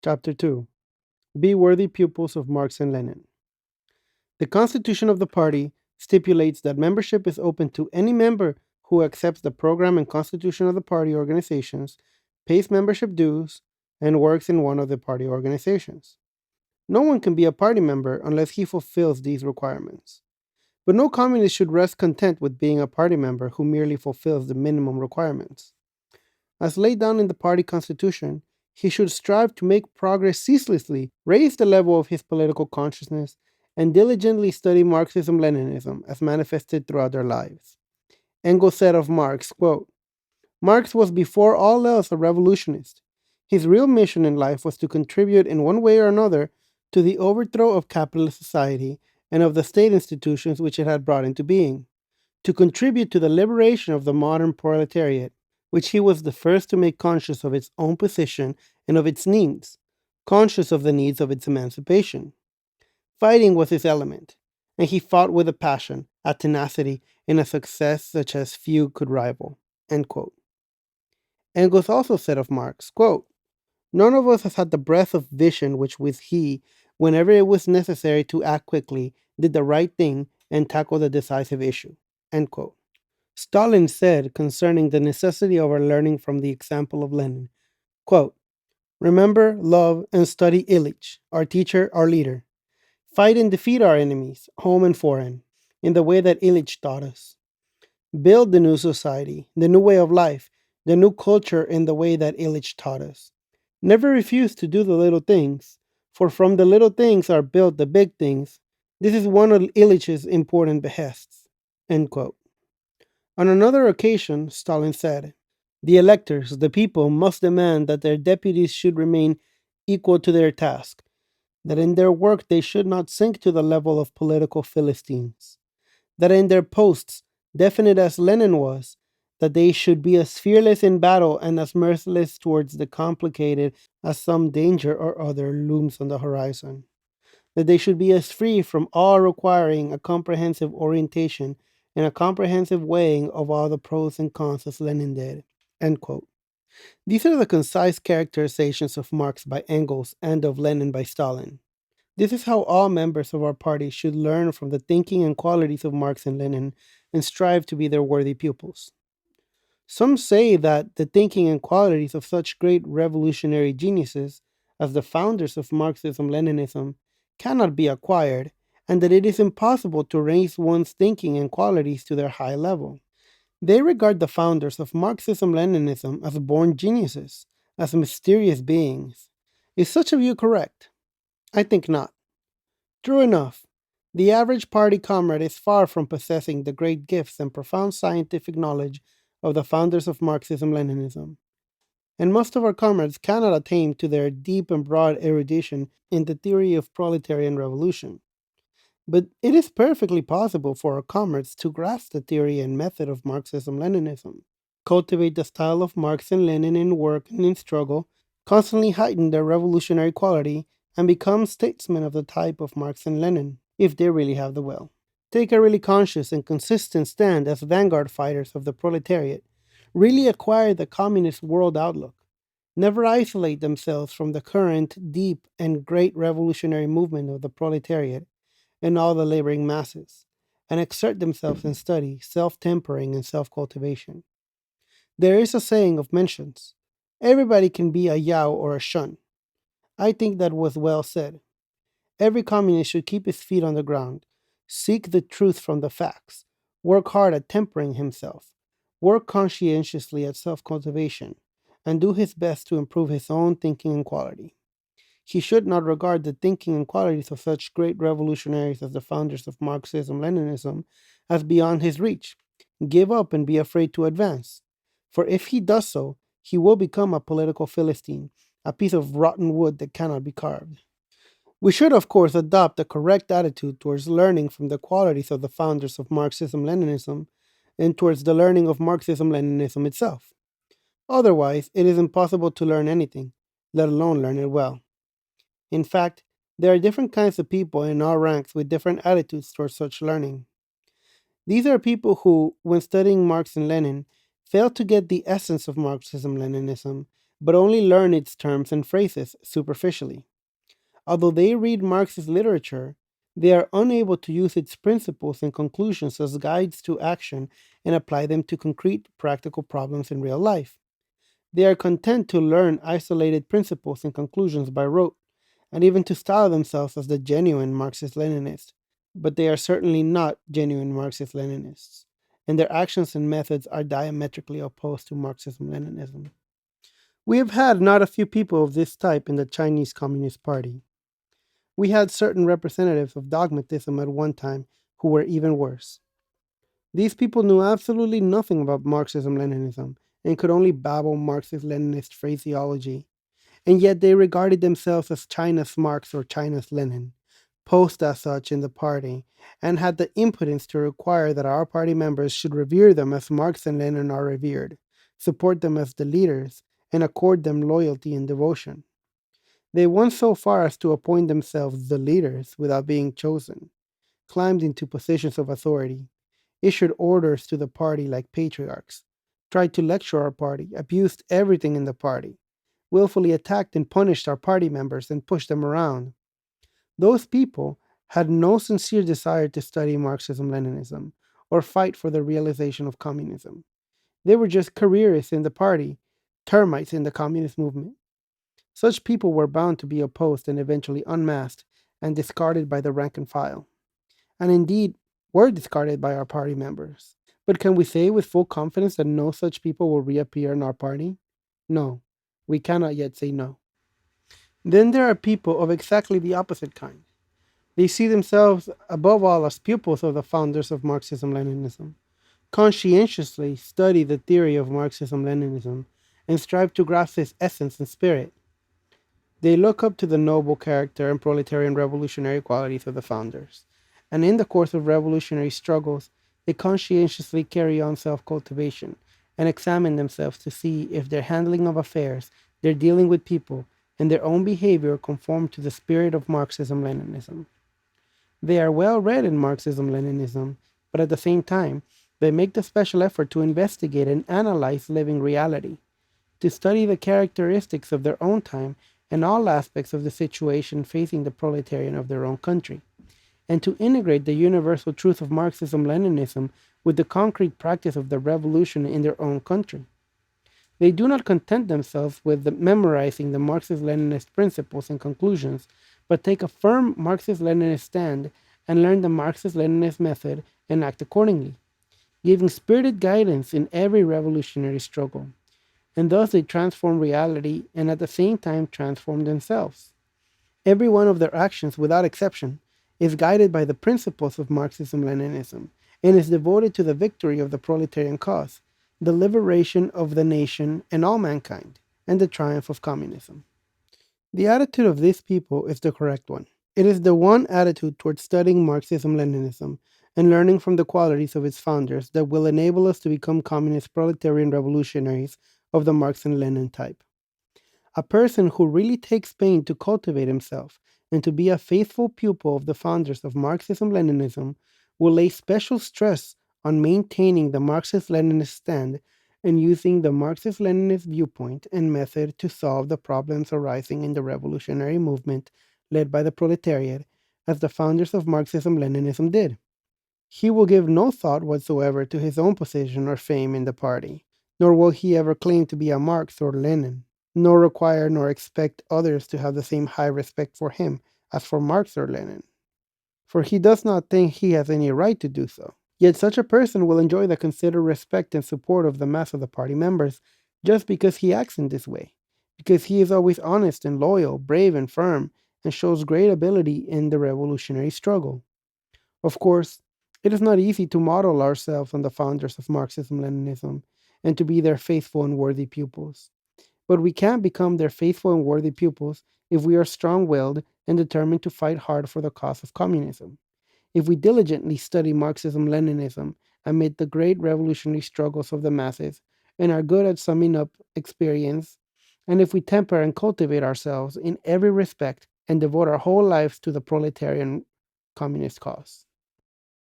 Chapter 2. Be worthy pupils of Marx and Lenin. The constitution of the party stipulates that membership is open to any member who accepts the program and constitution of the party organizations, pays membership dues, and works in one of the party organizations. No one can be a party member unless he fulfills these requirements. But no communist should rest content with being a party member who merely fulfills the minimum requirements. As laid down in the party constitution, he should strive to make progress ceaselessly, raise the level of his political consciousness, and diligently study Marxism Leninism as manifested throughout their lives. Engels said of Marx, quote, Marx was before all else a revolutionist. His real mission in life was to contribute in one way or another to the overthrow of capitalist society and of the state institutions which it had brought into being, to contribute to the liberation of the modern proletariat, which he was the first to make conscious of its own position and of its needs, conscious of the needs of its emancipation. Fighting was his element, and he fought with a passion, a tenacity, and a success such as few could rival. End quote. Engels also said of Marx, quote, None of us has had the breadth of vision which with he, whenever it was necessary to act quickly, did the right thing and tackle the decisive issue. End quote. Stalin said concerning the necessity of our learning from the example of Lenin, quote, Remember, love, and study Ilyich, our teacher, our leader. Fight and defeat our enemies, home and foreign, in the way that Ilyich taught us. Build the new society, the new way of life, the new culture in the way that Ilyich taught us. Never refuse to do the little things, for from the little things are built the big things. This is one of Ilyich's important behests. End quote. On another occasion, Stalin said, The electors, the people, must demand that their deputies should remain equal to their task, that in their work they should not sink to the level of political Philistines, that in their posts, definite as Lenin was, that they should be as fearless in battle and as merciless towards the complicated as some danger or other looms on the horizon, that they should be as free from all requiring a comprehensive orientation and a comprehensive weighing of all the pros and cons as Lenin did. End quote. These are the concise characterizations of Marx by Engels and of Lenin by Stalin. This is how all members of our party should learn from the thinking and qualities of Marx and Lenin and strive to be their worthy pupils. Some say that the thinking and qualities of such great revolutionary geniuses as the founders of Marxism Leninism cannot be acquired, and that it is impossible to raise one's thinking and qualities to their high level. They regard the founders of Marxism Leninism as born geniuses, as mysterious beings. Is such a view correct? I think not. True enough, the average party comrade is far from possessing the great gifts and profound scientific knowledge of the founders of Marxism Leninism, and most of our comrades cannot attain to their deep and broad erudition in the theory of proletarian revolution. But it is perfectly possible for our comrades to grasp the theory and method of Marxism Leninism, cultivate the style of Marx and Lenin in work and in struggle, constantly heighten their revolutionary quality, and become statesmen of the type of Marx and Lenin, if they really have the will. Take a really conscious and consistent stand as vanguard fighters of the proletariat, really acquire the communist world outlook, never isolate themselves from the current, deep, and great revolutionary movement of the proletariat and all the laboring masses, and exert themselves in study, self-tempering, and self-cultivation. There is a saying of mentions, everybody can be a Yao or a Shun. I think that was well said. Every communist should keep his feet on the ground, seek the truth from the facts, work hard at tempering himself, work conscientiously at self cultivation, and do his best to improve his own thinking and quality. He should not regard the thinking and qualities of such great revolutionaries as the founders of Marxism Leninism as beyond his reach, give up and be afraid to advance. For if he does so, he will become a political Philistine, a piece of rotten wood that cannot be carved. We should, of course, adopt a correct attitude towards learning from the qualities of the founders of Marxism Leninism and towards the learning of Marxism Leninism itself. Otherwise, it is impossible to learn anything, let alone learn it well. In fact, there are different kinds of people in all ranks with different attitudes towards such learning. These are people who, when studying Marx and Lenin, fail to get the essence of Marxism Leninism but only learn its terms and phrases superficially. Although they read Marxist literature, they are unable to use its principles and conclusions as guides to action and apply them to concrete, practical problems in real life. They are content to learn isolated principles and conclusions by rote, and even to style themselves as the genuine Marxist Leninists. But they are certainly not genuine Marxist Leninists, and their actions and methods are diametrically opposed to Marxism Leninism. We have had not a few people of this type in the Chinese Communist Party. We had certain representatives of dogmatism at one time who were even worse. These people knew absolutely nothing about Marxism Leninism and could only babble Marxist Leninist phraseology, and yet they regarded themselves as China's Marx or China's Lenin, posed as such in the party, and had the impudence to require that our party members should revere them as Marx and Lenin are revered, support them as the leaders, and accord them loyalty and devotion. They went so far as to appoint themselves the leaders without being chosen, climbed into positions of authority, issued orders to the party like patriarchs, tried to lecture our party, abused everything in the party, willfully attacked and punished our party members and pushed them around. Those people had no sincere desire to study Marxism Leninism or fight for the realization of communism. They were just careerists in the party, termites in the communist movement. Such people were bound to be opposed and eventually unmasked and discarded by the rank and file, and indeed were discarded by our party members. But can we say with full confidence that no such people will reappear in our party? No, we cannot yet say no. Then there are people of exactly the opposite kind. They see themselves above all as pupils of the founders of Marxism Leninism, conscientiously study the theory of Marxism Leninism, and strive to grasp its essence and spirit. They look up to the noble character and proletarian revolutionary qualities of the founders, and in the course of revolutionary struggles, they conscientiously carry on self cultivation and examine themselves to see if their handling of affairs, their dealing with people, and their own behavior conform to the spirit of Marxism Leninism. They are well read in Marxism Leninism, but at the same time, they make the special effort to investigate and analyze living reality, to study the characteristics of their own time and all aspects of the situation facing the proletarian of their own country, and to integrate the universal truth of Marxism Leninism with the concrete practice of the revolution in their own country. They do not content themselves with memorizing the Marxist Leninist principles and conclusions, but take a firm Marxist Leninist stand and learn the Marxist Leninist method and act accordingly, giving spirited guidance in every revolutionary struggle. And thus they transform reality and at the same time transform themselves. Every one of their actions, without exception, is guided by the principles of Marxism Leninism and is devoted to the victory of the proletarian cause, the liberation of the nation and all mankind, and the triumph of communism. The attitude of these people is the correct one. It is the one attitude towards studying Marxism Leninism and learning from the qualities of its founders that will enable us to become communist proletarian revolutionaries of the Marx and Lenin type. A person who really takes pain to cultivate himself and to be a faithful pupil of the founders of Marxism Leninism will lay special stress on maintaining the Marxist Leninist stand and using the Marxist Leninist viewpoint and method to solve the problems arising in the revolutionary movement led by the proletariat, as the founders of Marxism Leninism did. He will give no thought whatsoever to his own position or fame in the party, nor will he ever claim to be a Marx or Lenin, nor require nor expect others to have the same high respect for him as for Marx or Lenin, for he does not think he has any right to do so. Yet such a person will enjoy the considered respect and support of the mass of the party members just because he acts in this way, because he is always honest and loyal, brave and firm, and shows great ability in the revolutionary struggle. Of course, it is not easy to model ourselves on the founders of Marxism Leninism and to be their faithful and worthy pupils. But we can become their faithful and worthy pupils if we are strong willed and determined to fight hard for the cause of communism. If we diligently study Marxism Leninism amid the great revolutionary struggles of the masses and are good at summing up experience, and if we temper and cultivate ourselves in every respect and devote our whole lives to the proletarian communist cause.